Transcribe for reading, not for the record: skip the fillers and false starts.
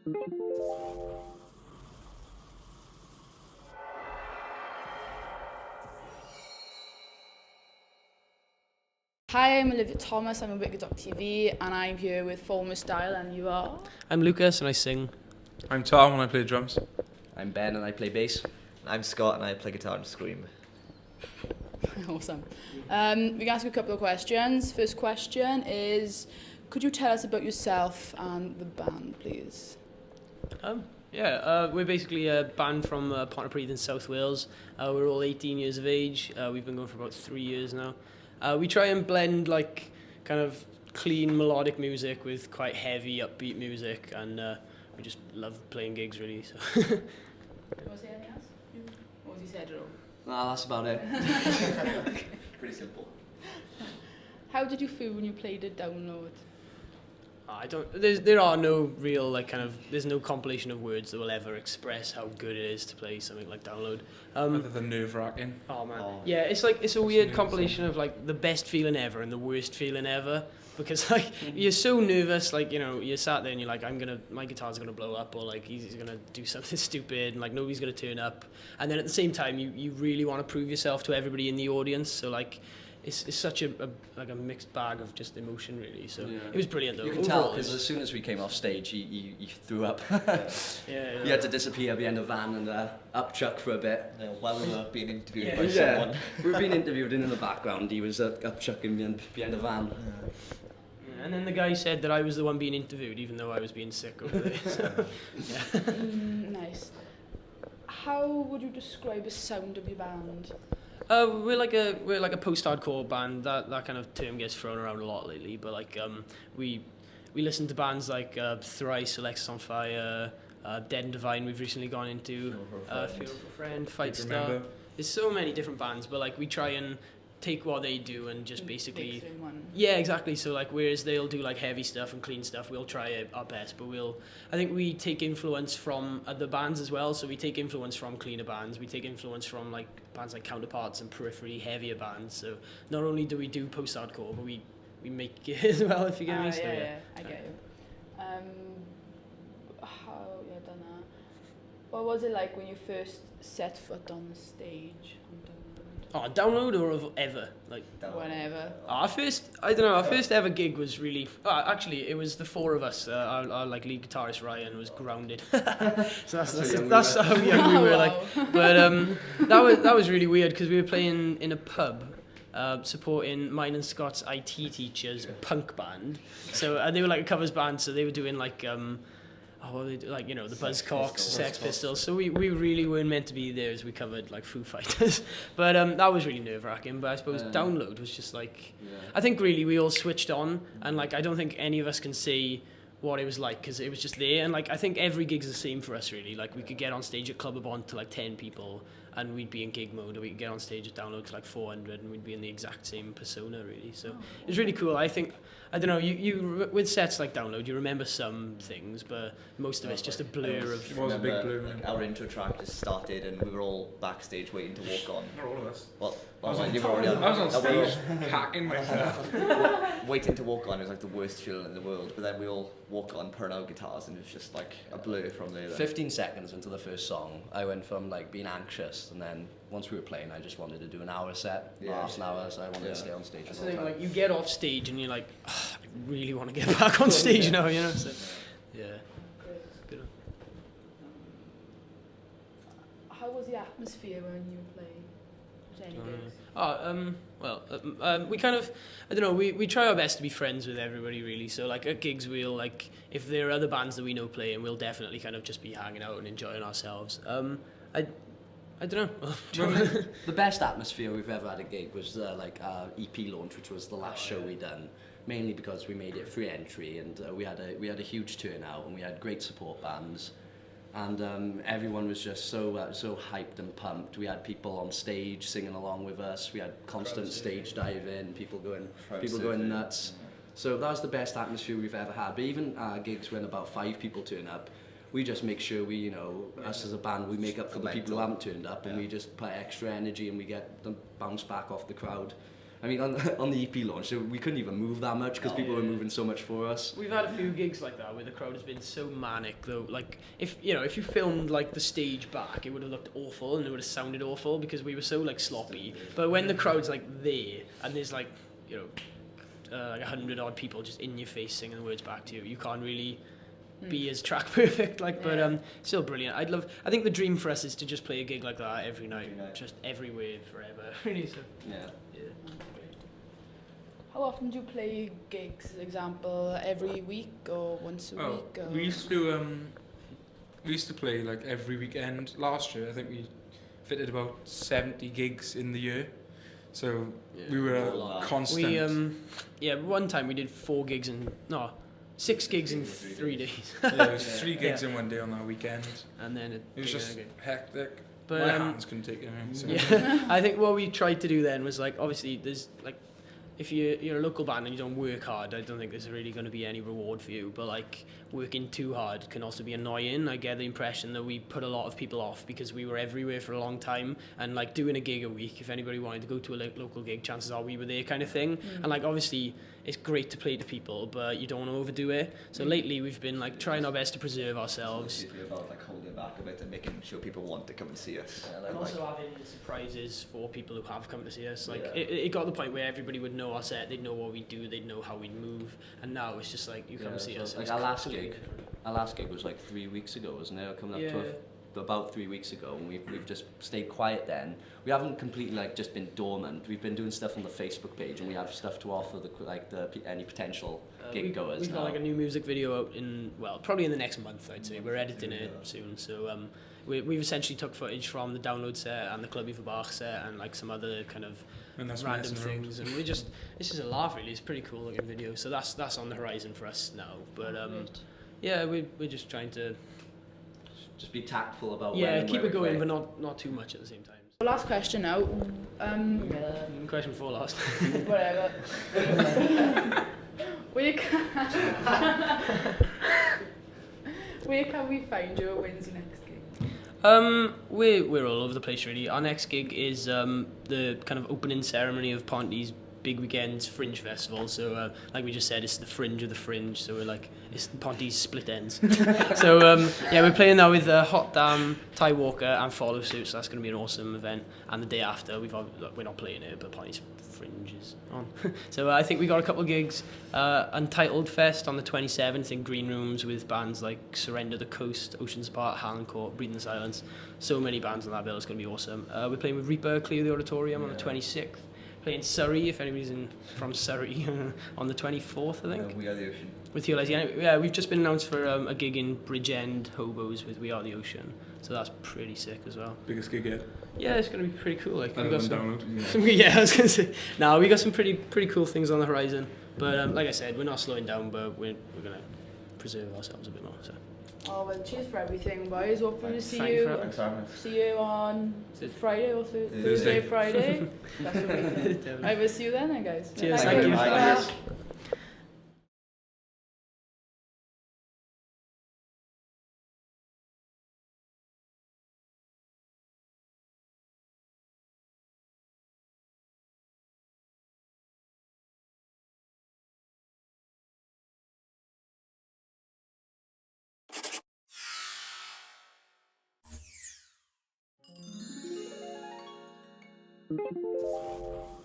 Hi, I'm Olivia Thomas, I'm a Wicked.tv and I'm here with Former Style, and you are? I'm Lucas and I sing. I'm Tom and I play drums. I'm Ben and I play bass. I'm Scott and I play guitar and scream. Awesome. We can ask you a couple of questions. First question is, could you tell us about yourself and the band, please? We're basically a band from Pontypridd in South Wales. We're all 18 years of age. We've been going for about 3 years now. We try and blend like kind of clean melodic music with quite heavy upbeat music, and we just love playing gigs really. So. Do you want to say anything else? What was he said at all? Nah, that's about it. Pretty simple. How did you feel when you played it Download? There are no real there's no compilation of words that will ever express how good it is to play something like Download. Other than nerve-wracking. Oh man. Oh. Yeah, it's a weird compilation of like the best feeling ever and the worst feeling ever, because like you're so nervous, like, you know, you're sat there and you're like, my guitar's gonna blow up, or like he's gonna do something stupid and like nobody's gonna turn up, and then at the same time you really want to prove yourself to everybody in the audience, so like it's such a mixed bag of just emotion really. So yeah. It was brilliant though. You can tell because as soon as we came off stage, he threw up. Yeah. You had to disappear behind a van and up Chuck for a bit. While we were being interviewed by Yeah, someone. we were being interviewed, and in the background he was up chucking behind a van. Yeah, and then the guy said that I was the one being interviewed, even though I was being sick over there. So, yeah. Nice. How would you describe the sound of your band? We're like a post-hardcore band. That kind of term gets thrown around a lot lately. But like we listen to bands like Thrice, Alexis on Fire, Dead and Divine. We've recently gone into Fear of a Friend, Fight Star. There's so many different bands, but like we try and take what they do and just basically yeah, exactly. So like whereas they'll do like heavy stuff and clean stuff, we'll try our best, but I think we take influence from other bands as well. So we take influence from cleaner bands, we take influence from like bands like Counterparts and Periphery, heavier bands. So not only do we do post-hardcore, but we make it as well, if you get me. So, yeah, I get you. Done that. What was it like when you first set foot on the stage on Download? Oh, Download or of ever? Like Whenever. Our first ever gig was really. Actually, it was the four of us. Our like lead guitarist Ryan was grounded. So that's how young we were. Like, but that was really weird because we were playing in a pub, supporting mine and Scott's IT teacher's punk band. So they were like a covers band. So they were doing like. Like, you know, the Buzzcocks, Sex Pistols. So we really weren't meant to be there as we covered like Foo Fighters. But that was really nerve-wracking. But I suppose Download was just like, I think really we all switched on, and like I don't think any of us can say what it was like because it was just there. And like I think every gig's the same for us really. Like we could get on stage at Club Abond to like 10 people and we'd be in gig mode, or we could get on stage at Download to like 400 and we'd be in the exact same persona really. So it was really cool. I think, I don't know, you with sets like Download, you remember some things, but most of it's just a blur of... It was a big blur. Like, our intro track just started and we were all backstage waiting to walk on. Not all of us. Well, I was you were already on. I was on stage hacking myself. Waiting to walk on is like the worst feeling in the world, but then we all walk on, putting out guitars, and it's just like a blur from there. 15 seconds into the first song, I went from like being anxious, and then once we were playing, I just wanted to do an hour set, half an hour, so I wanted to stay on stage. That's the thing, like you get off stage and you're like, I really want to get back on stage now, you know. So, yeah. Good. How was the atmosphere when you were playing? We kind of, I don't know, we try our best to be friends with everybody really. So like at gigs we'll like, if there are other bands that we know playing, we'll definitely kind of just be hanging out and enjoying ourselves. I don't know. The best atmosphere we've ever had a gig was like our EP launch, which was the last show we done. Mainly because we made it free entry, and we had a huge turnout, and we had great support bands, and everyone was just so hyped and pumped. We had people on stage singing along with us. We had constant stage diving, people going nuts. So that was the best atmosphere we've ever had. But even gigs when about 5 people turn up, we just make sure we, you know, us as a band, we make up for the people who haven't turned up, and we just put extra energy and we get them bounce back off the crowd. I mean, on the EP launch, we couldn't even move that much because people were moving so much for us. We've had a few gigs like that where the crowd has been so manic though. Like if you filmed like the stage back, it would have looked awful and it would have sounded awful because we were so like sloppy. But when the crowd's like there and there's like like 100 odd people just in your face singing the words back to you, you can't really be as track perfect. But still brilliant. I think the dream for us is to just play a gig like that every night. Just everywhere forever. Really. So Yeah. How often do you play gigs? Example, every week or once a week? Or? We used to play like every weekend. Last year, I think we fitted about 70 gigs in the year. So we were constant. One time we did 6 gigs in 3 days. It was 3 gigs in one day on that weekend. And then It was just hectic. But, my hands couldn't take it. So. Yeah, I think what we tried to do then was like, obviously there's like, if you're a local band and you don't work hard, I don't think there's really going to be any reward for you. But like working too hard can also be annoying. I get the impression that we put a lot of people off because we were everywhere for a long time, and like doing a gig a week, if anybody wanted to go to a local gig, chances are we were there kind of thing. And like obviously it's great to play to people, but you don't want to overdo it. So lately we've been like trying our best to preserve ourselves. It's about like holding back a bit and making sure people want to come and see us. And also having surprises for people who have come to see us. Like it got to the point where everybody would know our set, they'd know what we do, they'd know how we move, and now it's just like you come see us. Like our last gig was like 3 weeks ago, wasn't it? Coming up to about 3 weeks ago, and we've just stayed quiet then. We haven't completely like just been dormant. We've been doing stuff on the Facebook page, and we have stuff to offer any potential gig goers. We've got like a new music video out probably in the next month, I'd say. We're editing it soon, so we've essentially took footage from the Download set and the Clubby for Bach set and like some other kind of random things, and it's just a laugh really. It's a pretty cool looking video, so that's on the horizon for us now. But we're just trying to just be tactful about keep it going, but not too much at the same time. Last question now. Question before last. Whatever. Where can we find you? When's your next gig? We're all over the place really. Our next gig is the kind of opening ceremony of Ponty's big weekend's Fringe Festival. So like we just said, it's the fringe of the fringe. So we're like, it's Ponty's split ends. So we're playing now with Hot Damn, Ty Walker and Follow Suit. So that's going to be an awesome event. And the day after, we're not playing it, but Ponty's Fringe is on. So I think we got a couple of gigs. Untitled Fest on the 27th in Green Rooms with bands like Surrender the Coast, Oceans Apart, Harlancourt, Breathing the Silence. So many bands on that bill. It's going to be awesome. We're playing with Reaper, Clear the Auditorium on the 26th. Playing Surrey, if anybody's from Surrey, on the 24th, I think. We Are the Ocean. With Your Lazy. Yeah, we've just been announced for a gig in Bridgend, Hobos, with We Are the Ocean. So that's pretty sick as well. Biggest gig yet. Yeah, it's going to be pretty cool. Like, Better than Download. I was going to say. No, we got some pretty cool things on the horizon. But like I said, we're not slowing down, but we're going to preserve ourselves a bit more. So. Oh well, cheers for everything, boys. Hopefully Thanks for having us. see you on Friday or Thursday, Friday. That's what we do. I will see you then, guys. Cheers, thank you. Bye. Thank you.